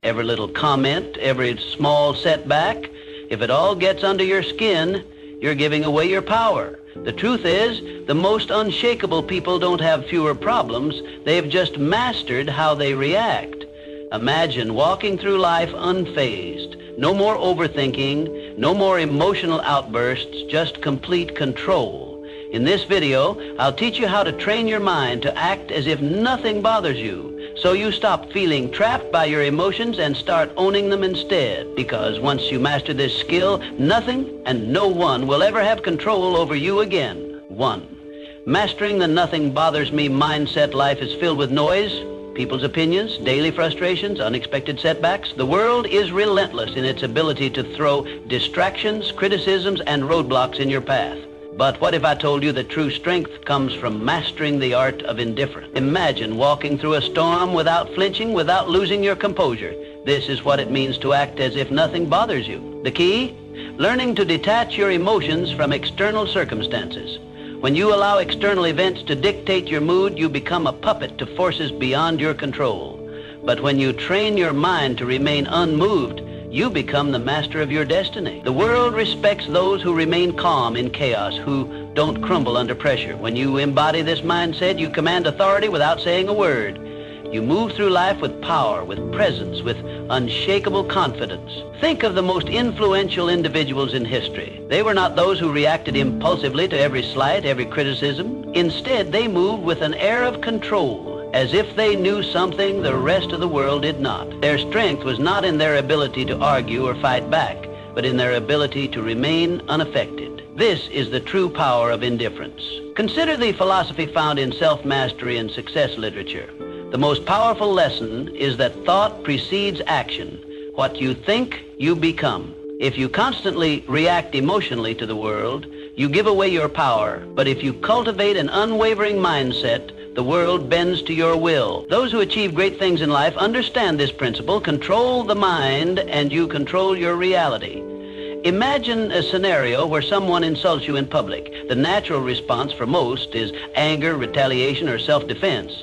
every little comment, every small setback, if it all gets under your skin, you're giving away your power. The truth is, the most unshakable people don't have fewer problems. They've just mastered how they react. Imagine walking through life unfazed. No more overthinking, no more emotional outbursts, just complete control. In this video, I'll teach you how to train your mind to act as if nothing bothers you, so you stop feeling trapped by your emotions and start owning them instead. Because once you master this skill, nothing and no one will ever have control over you again. 1. Mastering the nothing bothers me mindset. Life is filled with noise, people's opinions, daily frustrations, unexpected setbacks. The world is relentless in its ability to throw distractions, criticisms, and roadblocks in your path. But what if I told you that true strength comes from mastering the art of indifference? Imagine walking through a storm without flinching, without losing your composure. This is what it means to act as if nothing bothers you. The key? Learning to detach your emotions from external circumstances. When you allow external events to dictate your mood, you become a puppet to forces beyond your control. But when you train your mind to remain unmoved, you become the master of your destiny. The world respects those who remain calm in chaos, who don't crumble under pressure. When you embody this mindset, you command authority without saying a word. You move through life with power, with presence, with unshakable confidence. Think of the most influential individuals in history. They were not those who reacted impulsively to every slight, every criticism. Instead, they moved with an air of control, as if they knew something the rest of the world did not. Their strength was not in their ability to argue or fight back, but in their ability to remain unaffected. This is the true power of indifference. Consider the philosophy found in self-mastery and success literature. The most powerful lesson is that thought precedes action. What you think, you become. If you constantly react emotionally to the world, you give away your power. But if you cultivate an unwavering mindset, the world bends to your will. Those who achieve great things in life understand this principle. Control the mind and you control your reality. Imagine a scenario where someone insults you in public. The natural response for most is anger, retaliation, or self-defense.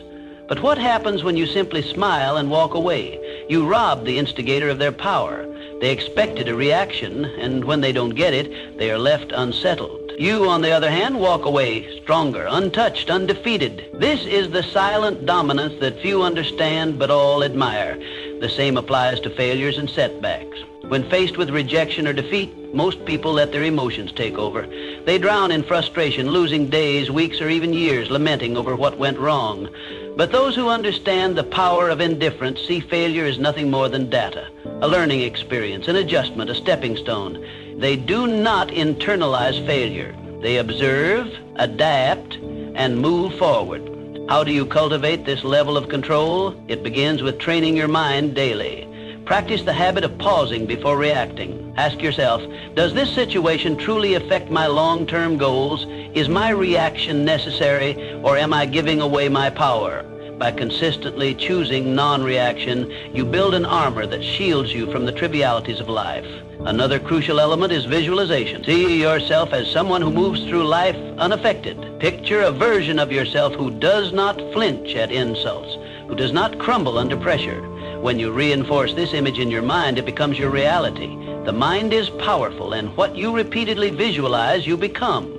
But what happens when you simply smile and walk away? You rob the instigator of their power. They expected a reaction, and when they don't get it, they are left unsettled. You, on the other hand, walk away stronger, untouched, undefeated. This is the silent dominance that few understand but all admire. The same applies to failures and setbacks. When faced with rejection or defeat, most people let their emotions take over. They drown in frustration, losing days, weeks, or even years, lamenting over what went wrong. But those who understand the power of indifference see failure as nothing more than data, a learning experience, an adjustment, a stepping stone. They do not internalize failure. They observe, adapt, and move forward. How do you cultivate this level of control? It begins with training your mind daily. Practice the habit of pausing before reacting. Ask yourself, does this situation truly affect my long-term goals? Is my reaction necessary, or am I giving away my power? By consistently choosing non-reaction, you build an armor that shields you from the trivialities of life. Another crucial element is visualization. See yourself as someone who moves through life unaffected. Picture a version of yourself who does not flinch at insults, who does not crumble under pressure. When you reinforce this image in your mind, it becomes your reality. The mind is powerful, and what you repeatedly visualize, you become.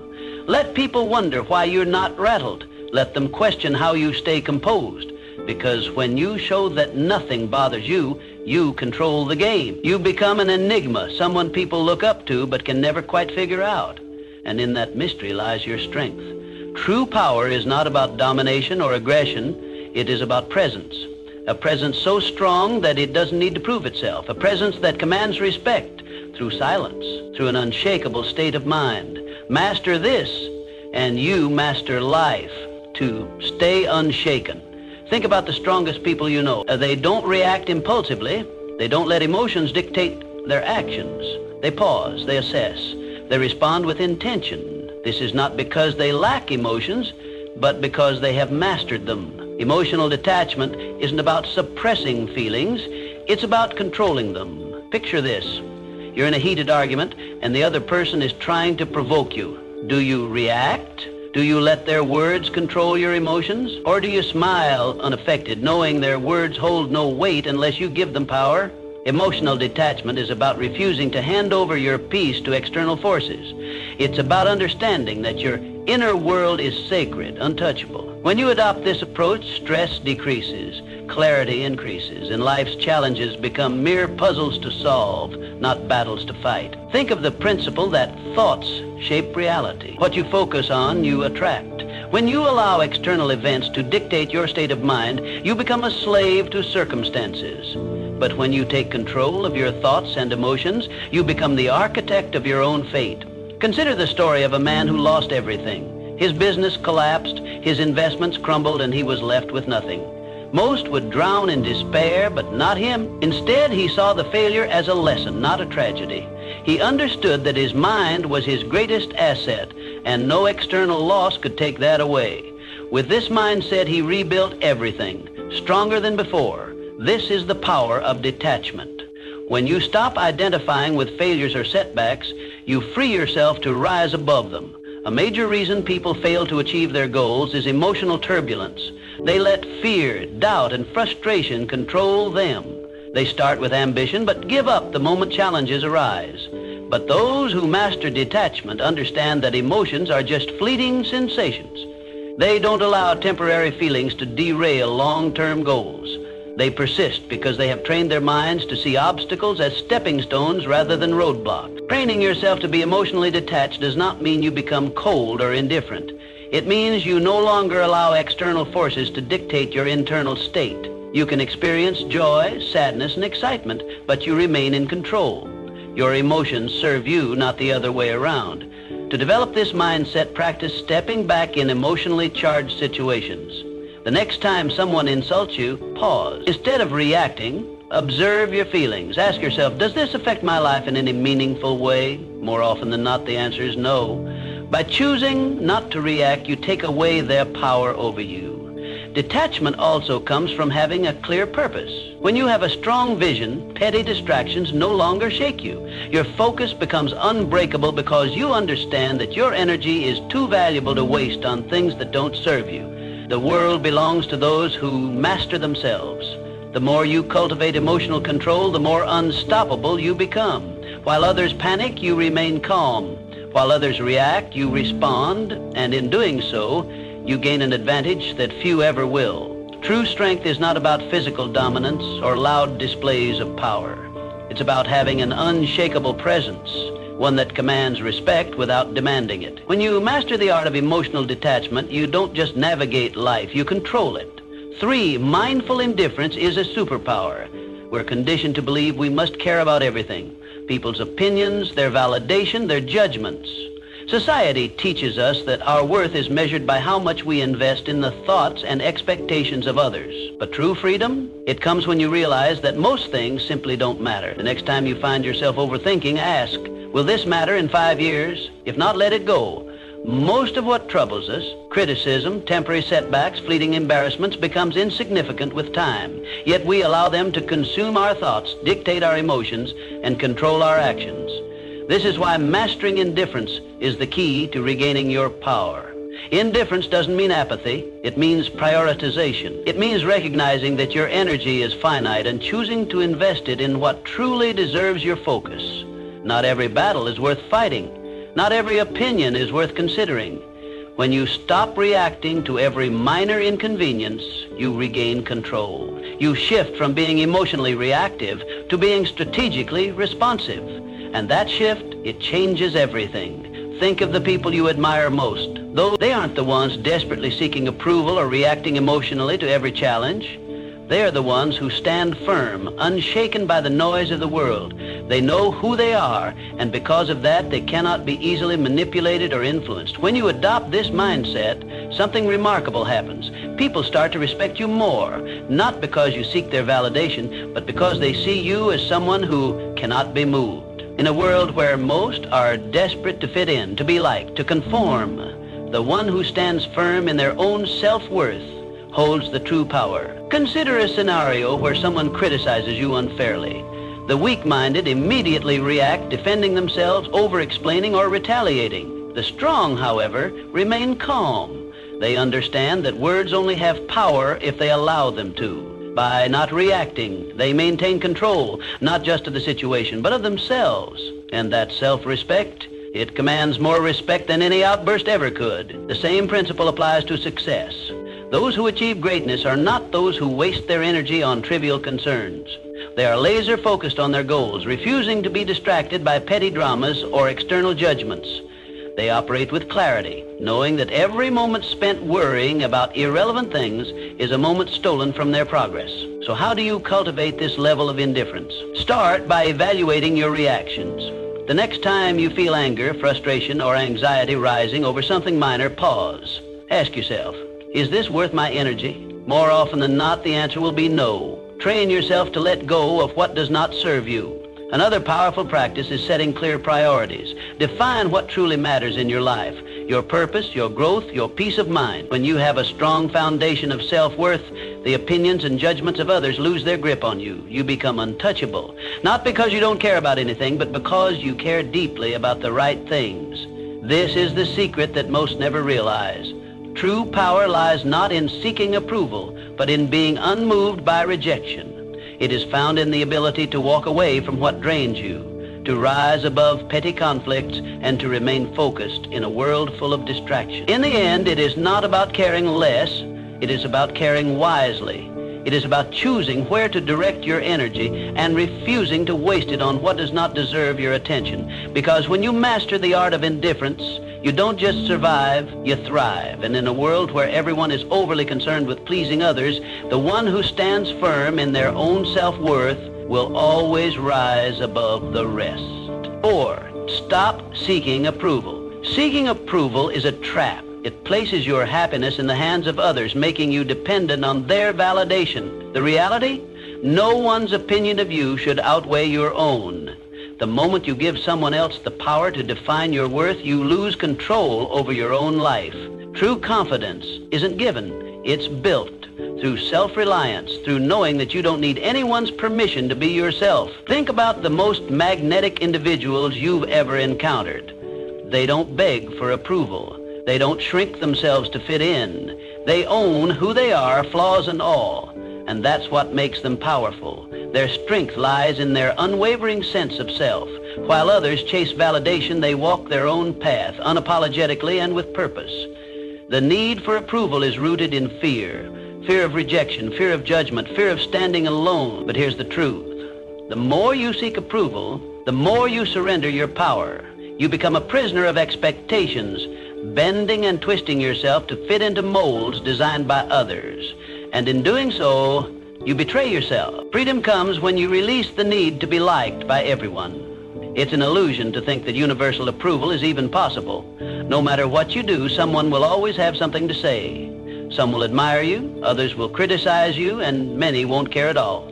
Let people wonder why you're not rattled. Let them question how you stay composed. Because when you show that nothing bothers you, you control the game. You become an enigma, someone people look up to but can never quite figure out. And in that mystery lies your strength. True power is not about domination or aggression. It is about presence. A presence so strong that it doesn't need to prove itself. A presence that commands respect through silence, through an unshakable state of mind. Master this, and you master life. To stay unshaken. Think about the strongest people you know. They don't react impulsively. They don't let emotions dictate their actions. They pause, they assess, they respond with intention. This is not because they lack emotions, but because they have mastered them. Emotional detachment isn't about suppressing feelings, it's about controlling them. Picture this. You're in a heated argument and the other person is trying to provoke you. Do you react Do you let their words control your emotions? Or do you smile unaffected, knowing their words hold no weight unless you give them power? Emotional detachment is about refusing to hand over your peace to external forces. It's about understanding that your inner world is sacred, untouchable. When you adopt this approach, stress decreases, clarity increases, and life's challenges become mere puzzles to solve, not battles to fight. Think of the principle that thoughts shape reality. What you focus on, you attract. When you allow external events to dictate your state of mind, you become a slave to circumstances. But when you take control of your thoughts and emotions, you become the architect of your own fate. Consider the story of a man who lost everything. His business collapsed, his investments crumbled, and he was left with nothing. Most would drown in despair, but not him. Instead, he saw the failure as a lesson, not a tragedy. He understood that his mind was his greatest asset, and no external loss could take that away. With this mindset, he rebuilt everything, stronger than before. This is the power of detachment. When you stop identifying with failures or setbacks, you free yourself to rise above them. A major reason people fail to achieve their goals is emotional turbulence. They let fear, doubt, and frustration control them. They start with ambition, but give up the moment challenges arise. But those who master detachment understand that emotions are just fleeting sensations. They don't allow temporary feelings to derail long-term goals. They persist because they have trained their minds to see obstacles as stepping stones rather than roadblocks. Training yourself to be emotionally detached does not mean you become cold or indifferent. It means you no longer allow external forces to dictate your internal state. You can experience joy, sadness, and excitement, but you remain in control. Your emotions serve you, not the other way around. To develop this mindset, practice stepping back in emotionally charged situations. The next time someone insults you, pause. Instead of reacting, observe your feelings. Ask yourself, does this affect my life in any meaningful way? More often than not, the answer is no. By choosing not to react, you take away their power over you. Detachment also comes from having a clear purpose. When you have a strong vision, petty distractions no longer shake you. Your focus becomes unbreakable because you understand that your energy is too valuable to waste on things that don't serve you. The world belongs to those who master themselves. The more you cultivate emotional control, the more unstoppable you become. While others panic, you remain calm. While others react, you respond, and in doing so, you gain an advantage that few ever will. True strength is not about physical dominance or loud displays of power. It's about having an unshakable presence, one that commands respect without demanding it. When you master the art of emotional detachment, you don't just navigate life, you control it. 3, mindful indifference is a superpower. We're conditioned to believe we must care about everything. People's opinions, their validation, their judgments. Society teaches us that our worth is measured by how much we invest in the thoughts and expectations of others. But true freedom, it comes when you realize that most things simply don't matter. The next time you find yourself overthinking, ask, will this matter in 5 years? If not, let it go. Most of what troubles us, criticism, temporary setbacks, fleeting embarrassments, becomes insignificant with time. Yet we allow them to consume our thoughts, dictate our emotions, and control our actions. This is why mastering indifference is the key to regaining your power. Indifference doesn't mean apathy. It means prioritization. It means recognizing that your energy is finite and choosing to invest it in what truly deserves your focus. Not every battle is worth fighting. Not every opinion is worth considering. When you stop reacting to every minor inconvenience, you regain control. You shift from being emotionally reactive to being strategically responsive. And that shift, it changes everything. Think of the people you admire most. Though they aren't the ones desperately seeking approval or reacting emotionally to every challenge. They are the ones who stand firm, unshaken by the noise of the world. They know who they are, and because of that, they cannot be easily manipulated or influenced. When you adopt this mindset, something remarkable happens. People start to respect you more, not because you seek their validation, but because they see you as someone who cannot be moved. In a world where most are desperate to fit in, to be liked, to conform, the one who stands firm in their own self-worth holds the true power. Consider a scenario where someone criticizes you unfairly. The weak-minded immediately react, defending themselves, over-explaining, or retaliating. The strong, however, remain calm. They understand that words only have power if they allow them to. By not reacting, they maintain control, not just of the situation, but of themselves. And that self-respect, it commands more respect than any outburst ever could. The same principle applies to success. Those who achieve greatness are not those who waste their energy on trivial concerns. They are laser focused on their goals, refusing to be distracted by petty dramas or external judgments. They operate with clarity, knowing that every moment spent worrying about irrelevant things is a moment stolen from their progress. So how do you cultivate this level of indifference? Start by evaluating your reactions. The next time you feel anger, frustration, or anxiety rising over something minor, pause. Ask yourself, is this worth my energy? More often than not, the answer will be no. Train yourself to let go of what does not serve you. Another powerful practice is setting clear priorities. Define what truly matters in your life, your purpose, your growth, your peace of mind. When you have a strong foundation of self-worth, the opinions and judgments of others lose their grip on you. You become untouchable, not because you don't care about anything, but because you care deeply about the right things. This is the secret that most never realize. True power lies not in seeking approval, but in being unmoved by rejection. It is found in the ability to walk away from what drains you, to rise above petty conflicts, and to remain focused in a world full of distraction. In the end, it is not about caring less, it is about caring wisely. It is about choosing where to direct your energy and refusing to waste it on what does not deserve your attention. Because when you master the art of indifference, you don't just survive, you thrive. And in a world where everyone is overly concerned with pleasing others, the one who stands firm in their own self-worth will always rise above the rest. 4, stop seeking approval. Seeking approval is a trap. It places your happiness in the hands of others, making you dependent on their validation. The reality? No one's opinion of you should outweigh your own. The moment you give someone else the power to define your worth, you lose control over your own life. True confidence isn't given, it's built through self-reliance, through knowing that you don't need anyone's permission to be yourself. Think about the most magnetic individuals you've ever encountered. They don't beg for approval. They don't shrink themselves to fit in. They own who they are, flaws and all. And that's what makes them powerful. Their strength lies in their unwavering sense of self. While others chase validation, they walk their own path, unapologetically and with purpose. The need for approval is rooted in fear. Fear of rejection, fear of judgment, fear of standing alone. But here's the truth. The more you seek approval, the more you surrender your power. You become a prisoner of expectations, bending and twisting yourself to fit into molds designed by others. And in doing so, you betray yourself. Freedom comes when you release the need to be liked by everyone. It's an illusion to think that universal approval is even possible. No matter what you do, someone will always have something to say. Some will admire you, others will criticize you, and many won't care at all.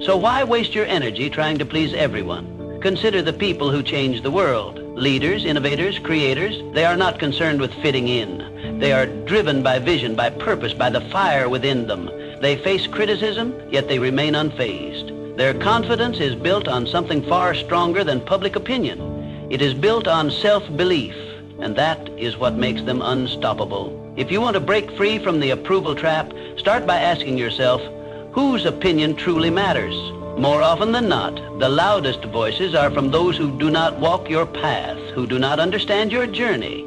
So why waste your energy trying to please everyone? Consider the people who change the world. Leaders, innovators, creators, they are not concerned with fitting in. They are driven by vision, by purpose, by the fire within them. They face criticism, yet they remain unfazed. Their confidence is built on something far stronger than public opinion. It is built on self-belief, and that is what makes them unstoppable. If you want to break free from the approval trap, start by asking yourself, whose opinion truly matters? More often than not, the loudest voices are from those who do not walk your path, who do not understand your journey.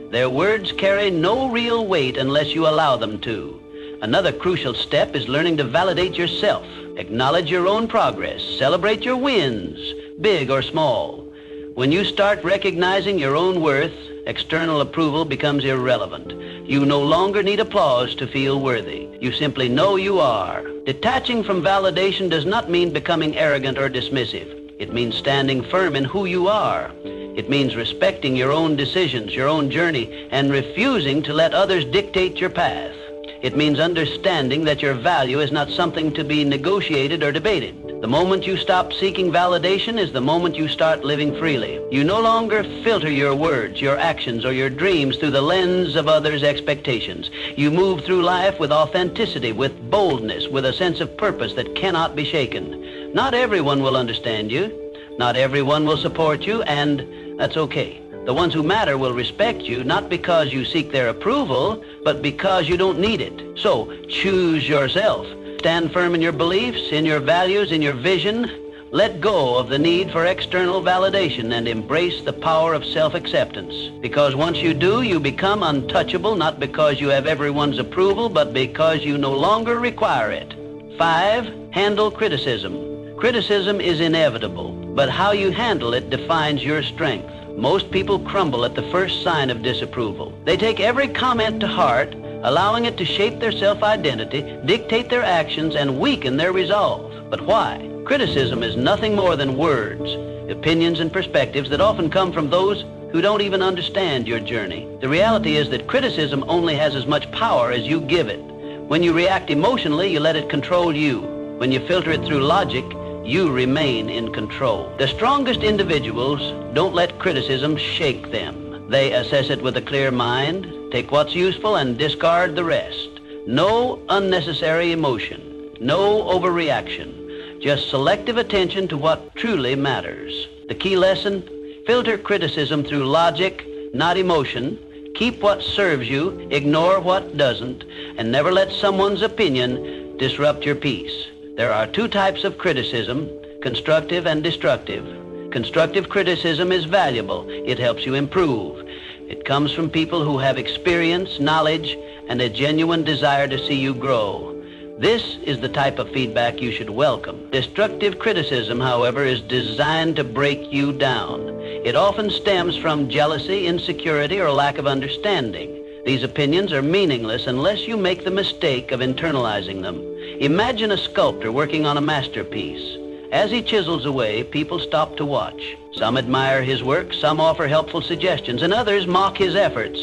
Their words carry no real weight unless you allow them to. Another crucial step is learning to validate yourself. Acknowledge your own progress. Celebrate your wins, big or small. When you start recognizing your own worth, external approval becomes irrelevant. You no longer need applause to feel worthy. You simply know you are. Detaching from validation does not mean becoming arrogant or dismissive. It means standing firm in who you are. It means respecting your own decisions, your own journey, and refusing to let others dictate your path. It means understanding that your value is not something to be negotiated or debated. The moment you stop seeking validation is the moment you start living freely. You no longer filter your words, your actions, or your dreams through the lens of others' expectations. You move through life with authenticity, with boldness, with a sense of purpose that cannot be shaken. Not everyone will understand you. Not everyone will support you, and that's okay. The ones who matter will respect you, not because you seek their approval, but because you don't need it. So, choose yourself. Stand firm in your beliefs, in your values, in your vision. Let go of the need for external validation and embrace the power of self-acceptance. Because once you do, you become untouchable, not because you have everyone's approval, but because you no longer require it. 5, handle criticism. Criticism is inevitable, but how you handle it defines your strength. Most people crumble at the first sign of disapproval. They take every comment to heart, allowing it to shape their self-identity, dictate their actions, and weaken their resolve. But why? Criticism is nothing more than words, opinions, and perspectives that often come from those who don't even understand your journey. The reality is that criticism only has as much power as you give it. When you react emotionally, you let it control you. When you filter it through logic, you remain in control. The strongest individuals don't let criticism shake them. They assess it with a clear mind, take what's useful, and discard the rest. No unnecessary emotion, no overreaction, just selective attention to what truly matters. The key lesson: filter criticism through logic, not emotion. Keep what serves you, ignore what doesn't, and never let someone's opinion disrupt your peace. There are 2 types of criticism, constructive and destructive. Constructive criticism is valuable. It helps you improve. It comes from people who have experience, knowledge, and a genuine desire to see you grow. This is the type of feedback you should welcome. Destructive criticism, however, is designed to break you down. It often stems from jealousy, insecurity, or lack of understanding. These opinions are meaningless unless you make the mistake of internalizing them. Imagine a sculptor working on a masterpiece. As he chisels away, people stop to watch. Some admire his work, some offer helpful suggestions, and others mock his efforts.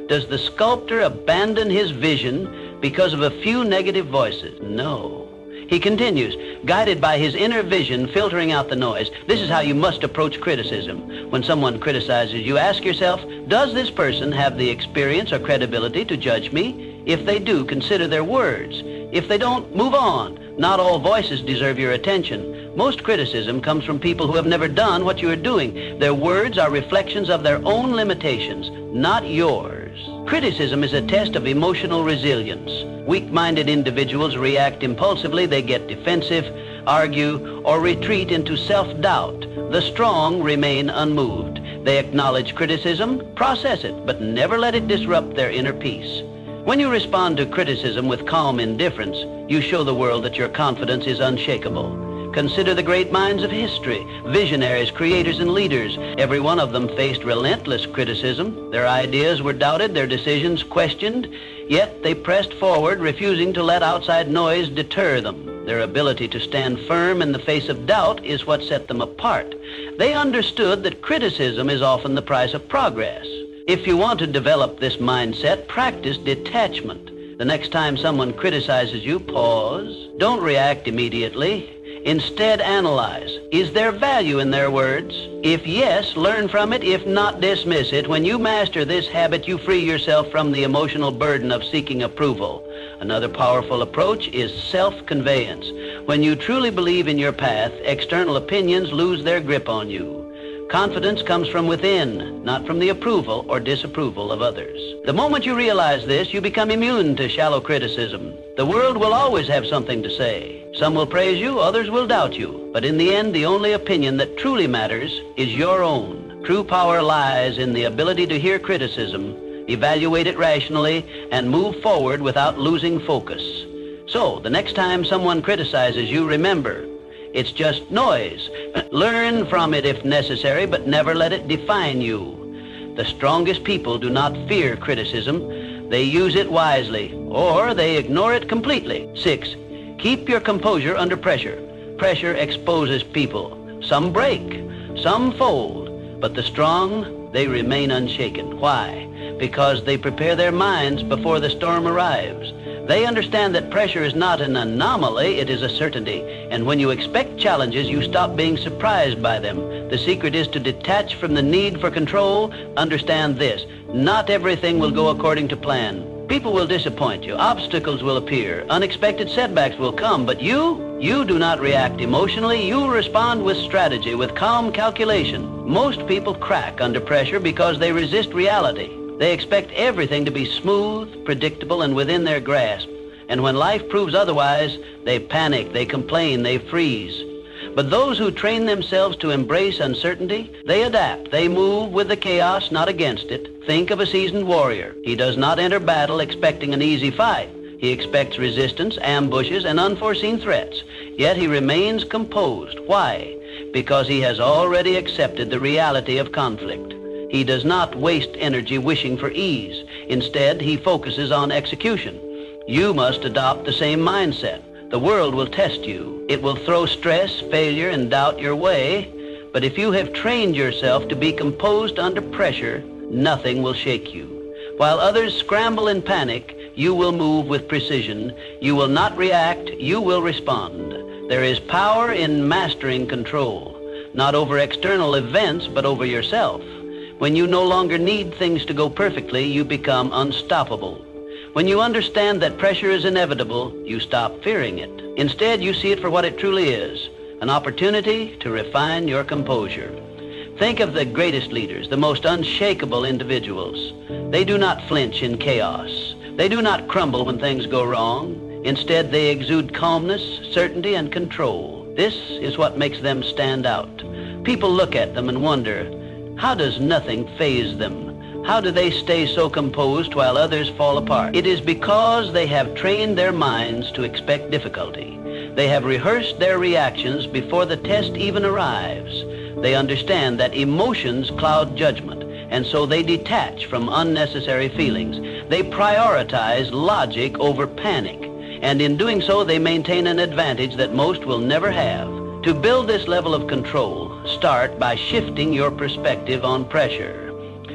Does the sculptor abandon his vision because of a few negative voices? No. He continues, guided by his inner vision, filtering out the noise. This is how you must approach criticism. When someone criticizes you, ask yourself, does this person have the experience or credibility to judge me? If they do, consider their words. If they don't, move on. Not all voices deserve your attention. Most criticism comes from people who have never done what you are doing. Their words are reflections of their own limitations, not yours. Criticism is a test of emotional resilience. Weak-minded individuals react impulsively. They get defensive, argue, or retreat into self-doubt. The strong remain unmoved. They acknowledge criticism, process it, but never let it disrupt their inner peace. When you respond to criticism with calm indifference, you show the world that your confidence is unshakable. Consider the great minds of history, visionaries, creators, and leaders. Every one of them faced relentless criticism. Their ideas were doubted, their decisions questioned, yet they pressed forward, refusing to let outside noise deter them. Their ability to stand firm in the face of doubt is what set them apart. They understood that criticism is often the price of progress. If you want to develop this mindset, practice detachment. The next time someone criticizes you, pause. Don't react immediately. Instead, analyze. Is there value in their words? If yes, learn from it. If not, dismiss it. When you master this habit, you free yourself from the emotional burden of seeking approval. Another powerful approach is self-conveyance. When you truly believe in your path, external opinions lose their grip on you. Confidence comes from within, not from the approval or disapproval of others. The moment you realize this, you become immune to shallow criticism. The world will always have something to say. Some will praise you, others will doubt you. But in the end, the only opinion that truly matters is your own. True power lies in the ability to hear criticism, evaluate it rationally, and move forward without losing focus. So, the next time someone criticizes you, remember, it's just noise. Learn from it if necessary, but never let it define you. The strongest people do not fear criticism. They use it wisely, or they ignore it completely. 6, keep your composure under pressure. Pressure exposes people. Some break, some fold, but the strong, they remain unshaken. Why? Because they prepare their minds before the storm arrives. They understand that pressure is not an anomaly, it is a certainty. And when you expect challenges, you stop being surprised by them. The secret is to detach from the need for control. Understand this: not everything will go according to plan. People will disappoint you. Obstacles will appear. Unexpected setbacks will come. But you do not react emotionally. You respond with strategy, with calm calculation. Most people crack under pressure because they resist reality. They expect everything to be smooth, predictable, and within their grasp. And when life proves otherwise, they panic, they complain, they freeze. But those who train themselves to embrace uncertainty, they adapt. They move with the chaos, not against it. Think of a seasoned warrior. He does not enter battle expecting an easy fight. He expects resistance, ambushes, and unforeseen threats. Yet he remains composed. Why? Because he has already accepted the reality of conflict. He does not waste energy wishing for ease. Instead, he focuses on execution. You must adopt the same mindset. The world will test you. It will throw stress, failure, and doubt your way. But if you have trained yourself to be composed under pressure, nothing will shake you. While others scramble in panic, you will move with precision. You will not react, you will respond. There is power in mastering control, not over external events, but over yourself. When you no longer need things to go perfectly, you become unstoppable. When you understand that pressure is inevitable, you stop fearing it. Instead, you see it for what it truly is, an opportunity to refine your composure. Think of the greatest leaders, the most unshakable individuals. They do not flinch in chaos. They do not crumble when things go wrong. Instead, they exude calmness, certainty, and control. This is what makes them stand out. People look at them and wonder, how does nothing faze them? How do they stay so composed while others fall apart? It is because they have trained their minds to expect difficulty. They have rehearsed their reactions before the test even arrives. They understand that emotions cloud judgment, and so they detach from unnecessary feelings. They prioritize logic over panic, and in doing so, they maintain an advantage that most will never have. To build this level of control, start by shifting your perspective on pressure.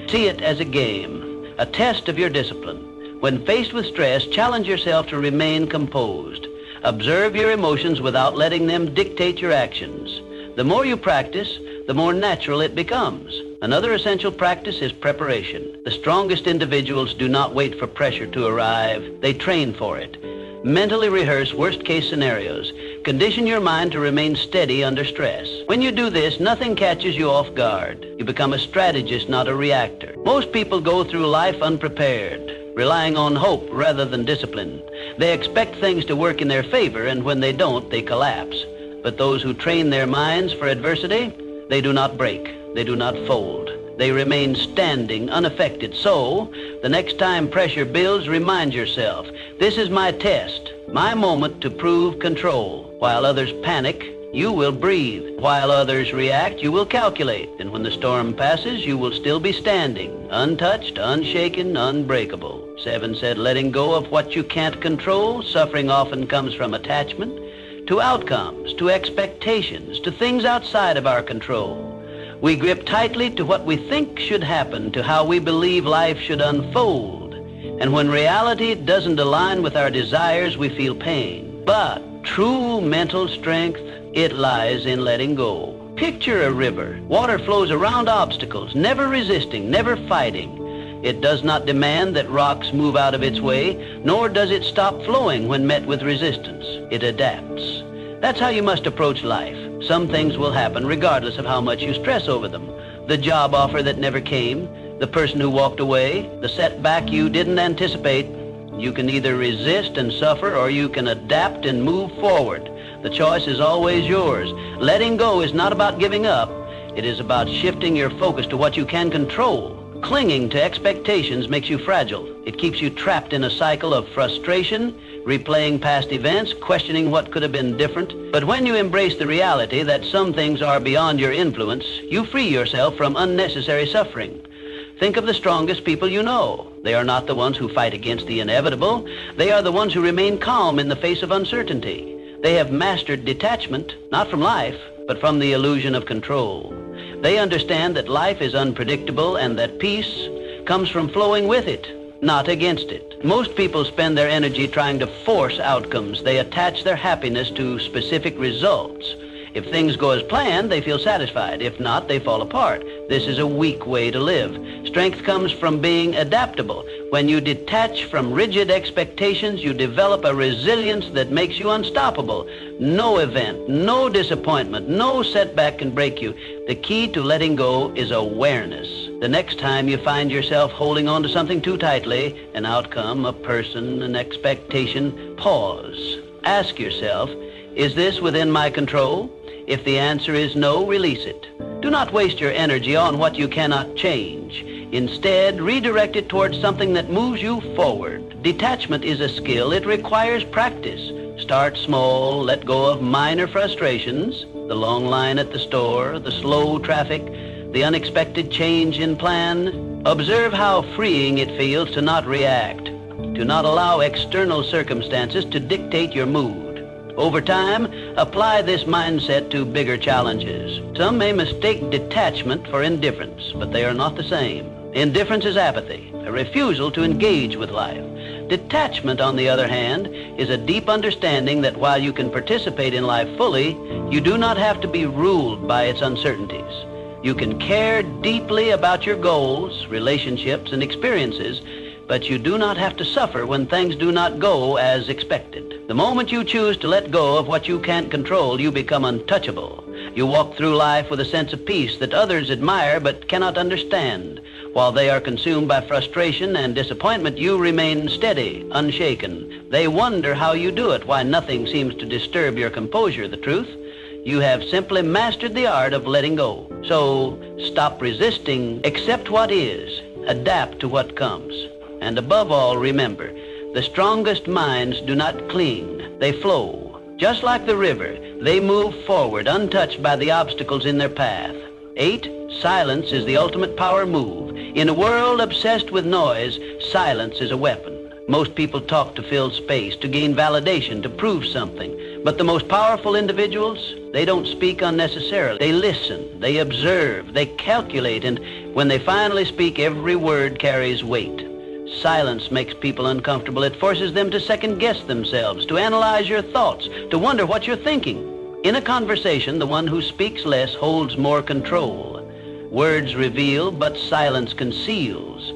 See it as a game, a test of your discipline. When faced with stress, challenge yourself to remain composed. Observe your emotions without letting them dictate your actions. The more you practice, the more natural it becomes. Another essential practice is preparation. The strongest individuals do not wait for pressure to arrive. They train for it. Mentally rehearse worst-case scenarios. Condition your mind to remain steady under stress. When you do this, nothing catches you off guard. You become a strategist, not a reactor. Most people go through life unprepared, relying on hope rather than discipline. They expect things to work in their favor, and when they don't, they collapse. But those who train their minds for adversity, they do not break. They do not fold. They remain standing, unaffected. So, the next time pressure builds, remind yourself, this is my test, my moment to prove control. While others panic, you will breathe. While others react, you will calculate. And when the storm passes, you will still be standing, untouched, unshaken, unbreakable. 7 said, letting go of what you can't control. Suffering often comes from attachment to outcomes, to expectations, to things outside of our control. We grip tightly to what we think should happen, to how we believe life should unfold. And when reality doesn't align with our desires, we feel pain. But true mental strength, it lies in letting go. Picture a river. Water flows around obstacles, never resisting, never fighting. It does not demand that rocks move out of its way, nor does it stop flowing when met with resistance. It adapts. That's how you must approach life. Some things will happen regardless of how much you stress over them. The job offer that never came, the person who walked away, the setback you didn't anticipate. You can either resist and suffer, or you can adapt and move forward. The choice is always yours. Letting go is not about giving up. It is about shifting your focus to what you can control. Clinging to expectations makes you fragile. It keeps you trapped in a cycle of frustration, replaying past events, questioning what could have been different. But when you embrace the reality that some things are beyond your influence, you free yourself from unnecessary suffering. Think of the strongest people you know. They are not the ones who fight against the inevitable. They are the ones who remain calm in the face of uncertainty. They have mastered detachment, not from life, but from the illusion of control. They understand that life is unpredictable and that peace comes from flowing with it, not against it. Most people spend their energy trying to force outcomes. They attach their happiness to specific results. If things go as planned, they feel satisfied. If not, they fall apart. This is a weak way to live. Strength comes from being adaptable. When you detach from rigid expectations, you develop a resilience that makes you unstoppable. No event, no disappointment, no setback can break you. The key to letting go is awareness. The next time you find yourself holding on to something too tightly, an outcome, a person, an expectation, pause. Ask yourself, is this within my control? If the answer is no, release it. Do not waste your energy on what you cannot change. Instead, redirect it towards something that moves you forward. Detachment is a skill. It requires practice. Start small, let go of minor frustrations, the long line at the store, the slow traffic, the unexpected change in plan. Observe how freeing it feels to not react, to not allow external circumstances to dictate your mood. Over time, apply this mindset to bigger challenges. Some may mistake detachment for indifference, but they are not the same. Indifference is apathy, a refusal to engage with life. Detachment, on the other hand, is a deep understanding that while you can participate in life fully, you do not have to be ruled by its uncertainties. You can care deeply about your goals, relationships, and experiences, but you do not have to suffer when things do not go as expected. The moment you choose to let go of what you can't control, you become untouchable. You walk through life with a sense of peace that others admire but cannot understand. While they are consumed by frustration and disappointment, you remain steady, unshaken. They wonder how you do it, why nothing seems to disturb your composure. The truth? You have simply mastered the art of letting go. So stop resisting, accept what is, adapt to what comes. And above all, remember, the strongest minds do not cling, they flow. Just like the river, they move forward untouched by the obstacles in their path. 8, silence is the ultimate power move. In a world obsessed with noise, silence is a weapon. Most people talk to fill space, to gain validation, to prove something. But the most powerful individuals, they don't speak unnecessarily. They listen, they observe, they calculate, and when they finally speak, every word carries weight. Silence makes people uncomfortable. It forces them to second-guess themselves, to analyze your thoughts, to wonder what you're thinking. In a conversation, the one who speaks less holds more control. Words reveal, but silence conceals.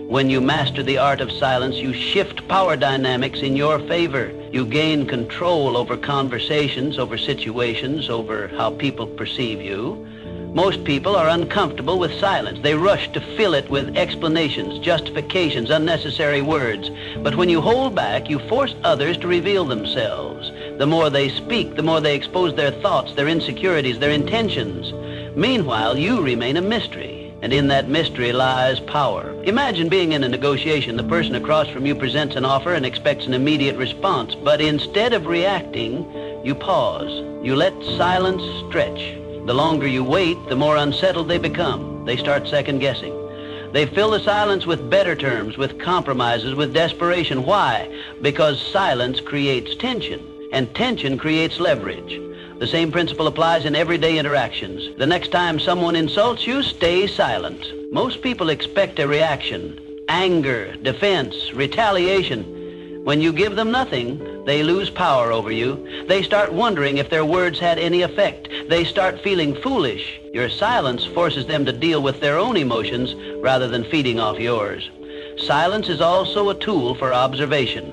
When you master the art of silence, you shift power dynamics in your favor. You gain control over conversations, over situations, over how people perceive you. Most people are uncomfortable with silence. They rush to fill it with explanations, justifications, unnecessary words. But when you hold back, you force others to reveal themselves. The more they speak, the more they expose their thoughts, their insecurities, their intentions. Meanwhile, you remain a mystery, and in that mystery lies power. Imagine being in a negotiation. The person across from you presents an offer and expects an immediate response, but instead of reacting, you pause. You let silence stretch. The longer you wait, the more unsettled they become. They start second-guessing. They fill the silence with better terms, with compromises, with desperation. Why? Because silence creates tension, and tension creates leverage. The same principle applies in everyday interactions. The next time someone insults you, stay silent. Most people expect a reaction: anger, defense, retaliation. When you give them nothing, they lose power over you. They start wondering if their words had any effect. They start feeling foolish. Your silence forces them to deal with their own emotions rather than feeding off yours. Silence is also a tool for observation.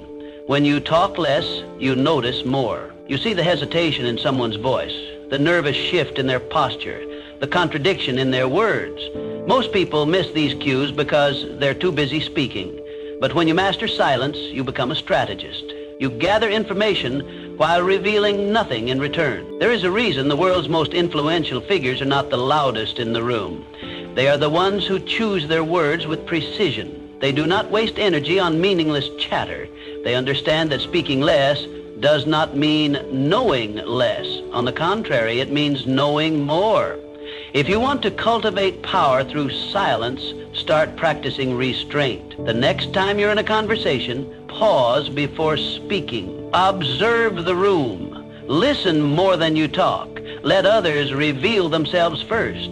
When you talk less, you notice more. You see the hesitation in someone's voice, the nervous shift in their posture, the contradiction in their words. Most people miss these cues because they're too busy speaking. But when you master silence, you become a strategist. You gather information while revealing nothing in return. There is a reason the world's most influential figures are not the loudest in the room. They are the ones who choose their words with precision. They do not waste energy on meaningless chatter. They understand that speaking less does not mean knowing less. On the contrary, it means knowing more. If you want to cultivate power through silence, start practicing restraint. The next time you're in a conversation, pause before speaking. Observe the room. Listen more than you talk. Let others reveal themselves first.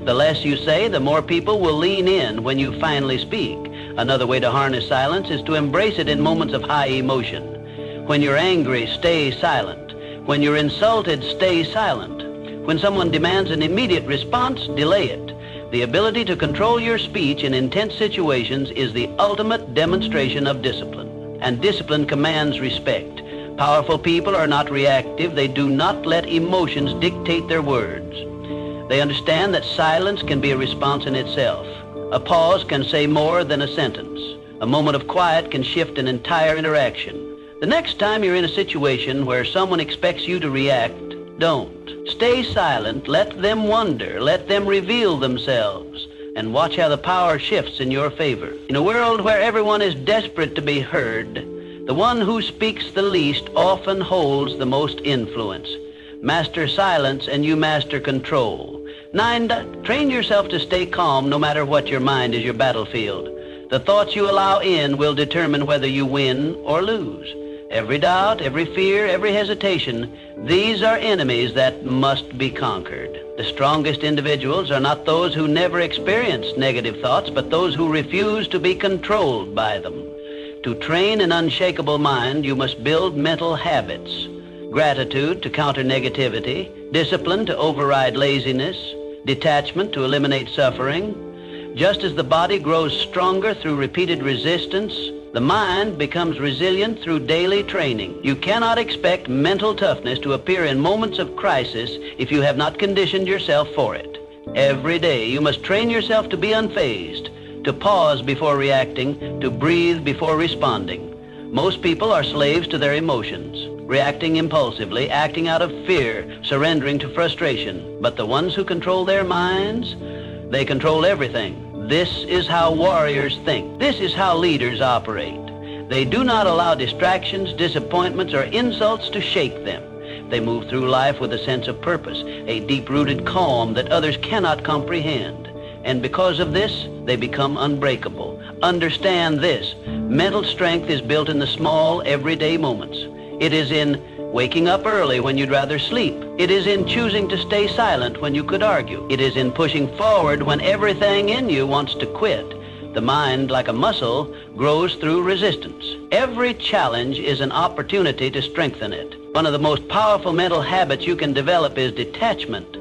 The less you say, the more people will lean in when you finally speak. Another way to harness silence is to embrace it in moments of high emotion. When you're angry, stay silent. When you're insulted, stay silent. When someone demands an immediate response, delay it. The ability to control your speech in intense situations is the ultimate demonstration of discipline, and discipline commands respect. Powerful people are not reactive. They do not let emotions dictate their words. They understand that silence can be a response in itself. A pause can say more than a sentence. A moment of quiet can shift an entire interaction. The next time you're in a situation where someone expects you to react, don't. Stay silent, let them wonder, let them reveal themselves, and watch how the power shifts in your favor. In a world where everyone is desperate to be heard, the one who speaks the least often holds the most influence. Master silence and you master control. 9, train yourself to stay calm no matter what your mind is your battlefield. The thoughts you allow in will determine whether you win or lose. Every doubt, every fear, every hesitation, these are enemies that must be conquered. The strongest individuals are not those who never experience negative thoughts, but those who refuse to be controlled by them. To train an unshakable mind, you must build mental habits. Gratitude to counter negativity, discipline to override laziness, detachment to eliminate suffering. Just as the body grows stronger through repeated resistance, the mind becomes resilient through daily training. You cannot expect mental toughness to appear in moments of crisis if you have not conditioned yourself for it. Every day you must train yourself to be unfazed, to pause before reacting, to breathe before responding. Most people are slaves to their emotions, reacting impulsively, acting out of fear, surrendering to frustration. But the ones who control their minds, they control everything. This is how warriors think. This is how leaders operate. They do not allow distractions, disappointments, or insults to shake them. They move through life with a sense of purpose, a deep-rooted calm that others cannot comprehend. And because of this, they become unbreakable. Understand this. Mental strength is built in the small, everyday moments. It is in waking up early when you'd rather sleep. It is in choosing to stay silent when you could argue. It is in pushing forward when everything in you wants to quit. The mind, like a muscle, grows through resistance. Every challenge is an opportunity to strengthen it. One of the most powerful mental habits you can develop is detachment.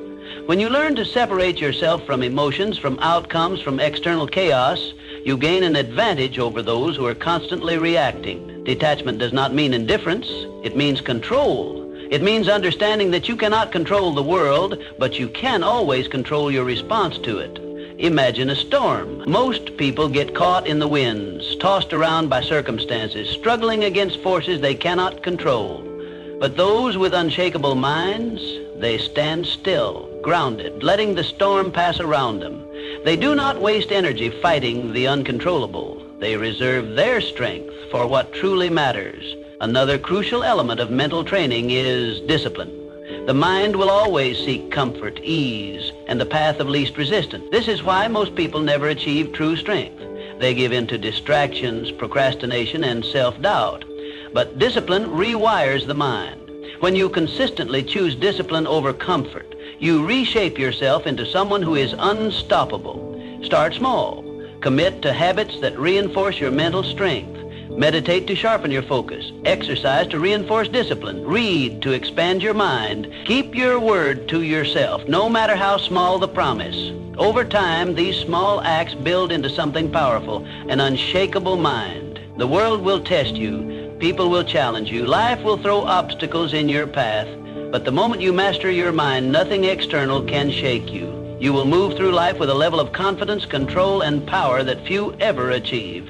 When you learn to separate yourself from emotions, from outcomes, from external chaos, you gain an advantage over those who are constantly reacting. Detachment does not mean indifference. It means control. It means understanding that you cannot control the world, but you can always control your response to it. Imagine a storm. Most people get caught in the winds, tossed around by circumstances, struggling against forces they cannot control. But those with unshakable minds, they stand still, grounded, letting the storm pass around them. They do not waste energy fighting the uncontrollable. They reserve their strength for what truly matters. Another crucial element of mental training is discipline. The mind will always seek comfort, ease, and the path of least resistance. This is why most people never achieve true strength. They give in to distractions, procrastination, and self-doubt. But discipline rewires the mind. When you consistently choose discipline over comfort, you reshape yourself into someone who is unstoppable. Start small. Commit to habits that reinforce your mental strength. Meditate to sharpen your focus. Exercise to reinforce discipline. Read to expand your mind. Keep your word to yourself, no matter how small the promise. Over time, these small acts build into something powerful, an unshakable mind. The world will test you. People will challenge you. Life will throw obstacles in your path. But the moment you master your mind, nothing external can shake you. You will move through life with a level of confidence, control, and power that few ever achieve.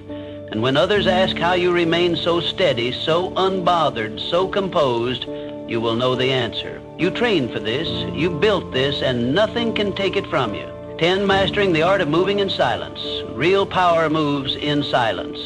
And when others ask how you remain so steady, so unbothered, so composed, you will know the answer. You trained for this, you built this, and nothing can take it from you. 10, mastering the art of moving in silence. Real power moves in silence.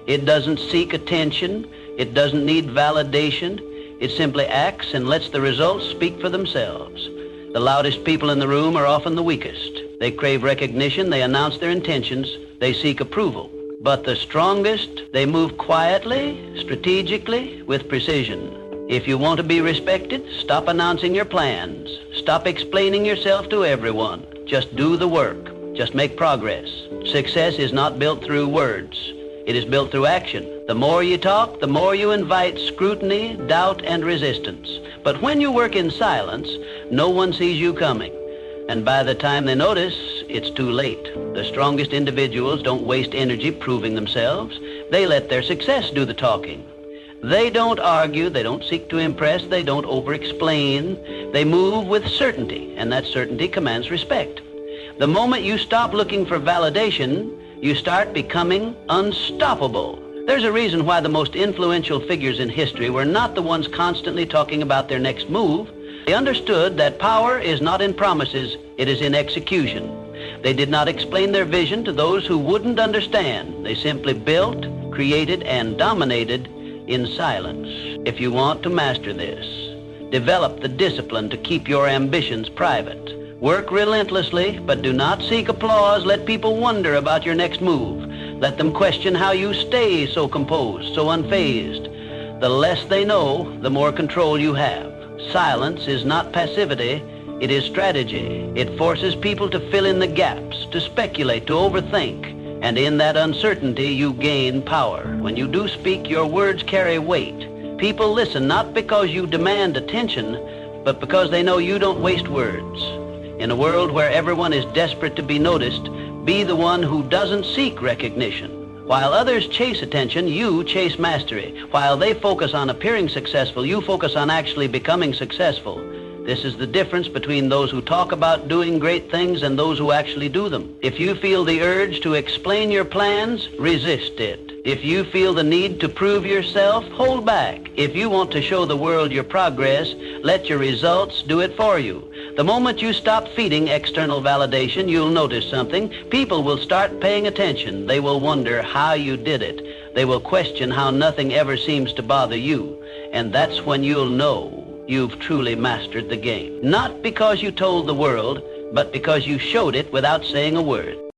It doesn't seek attention. It doesn't need validation. It simply acts and lets the results speak for themselves. The loudest people in the room are often the weakest. They crave recognition. They announce their intentions. They seek approval. But the strongest, they move quietly, strategically, with precision. If you want to be respected, stop announcing your plans. Stop explaining yourself to everyone. Just do the work. Just make progress. Success is not built through words. It is built through action. The more you talk, the more you invite scrutiny, doubt, and resistance. But when you work in silence, no one sees you coming. And by the time they notice, it's too late. The strongest individuals don't waste energy proving themselves. They let their success do the talking. They don't argue, they don't seek to impress, they don't over-explain. They move with certainty, and that certainty commands respect. The moment you stop looking for validation, you start becoming unstoppable. There's a reason why the most influential figures in history were not the ones constantly talking about their next move. They understood that power is not in promises, it is in execution. They did not explain their vision to those who wouldn't understand. They simply built, created, and dominated in silence. If you want to master this, develop the discipline to keep your ambitions private. Work relentlessly, but do not seek applause. Let people wonder about your next move. Let them question how you stay so composed, so unfazed. The less they know, the more control you have. Silence is not passivity, it is strategy. It forces people to fill in the gaps, to speculate, to overthink. And in that uncertainty, you gain power. When you do speak, your words carry weight. People listen not because you demand attention, but because they know you don't waste words. In a world where everyone is desperate to be noticed, be the one who doesn't seek recognition. While others chase attention, you chase mastery. While they focus on appearing successful, you focus on actually becoming successful. This is the difference between those who talk about doing great things and those who actually do them. If you feel the urge to explain your plans, resist it. If you feel the need to prove yourself, hold back. If you want to show the world your progress, let your results do it for you. The moment you stop feeding external validation, you'll notice something. People will start paying attention. They will wonder how you did it. They will question how nothing ever seems to bother you. And that's when you'll know you've truly mastered the game. Not because you told the world, but because you showed it without saying a word.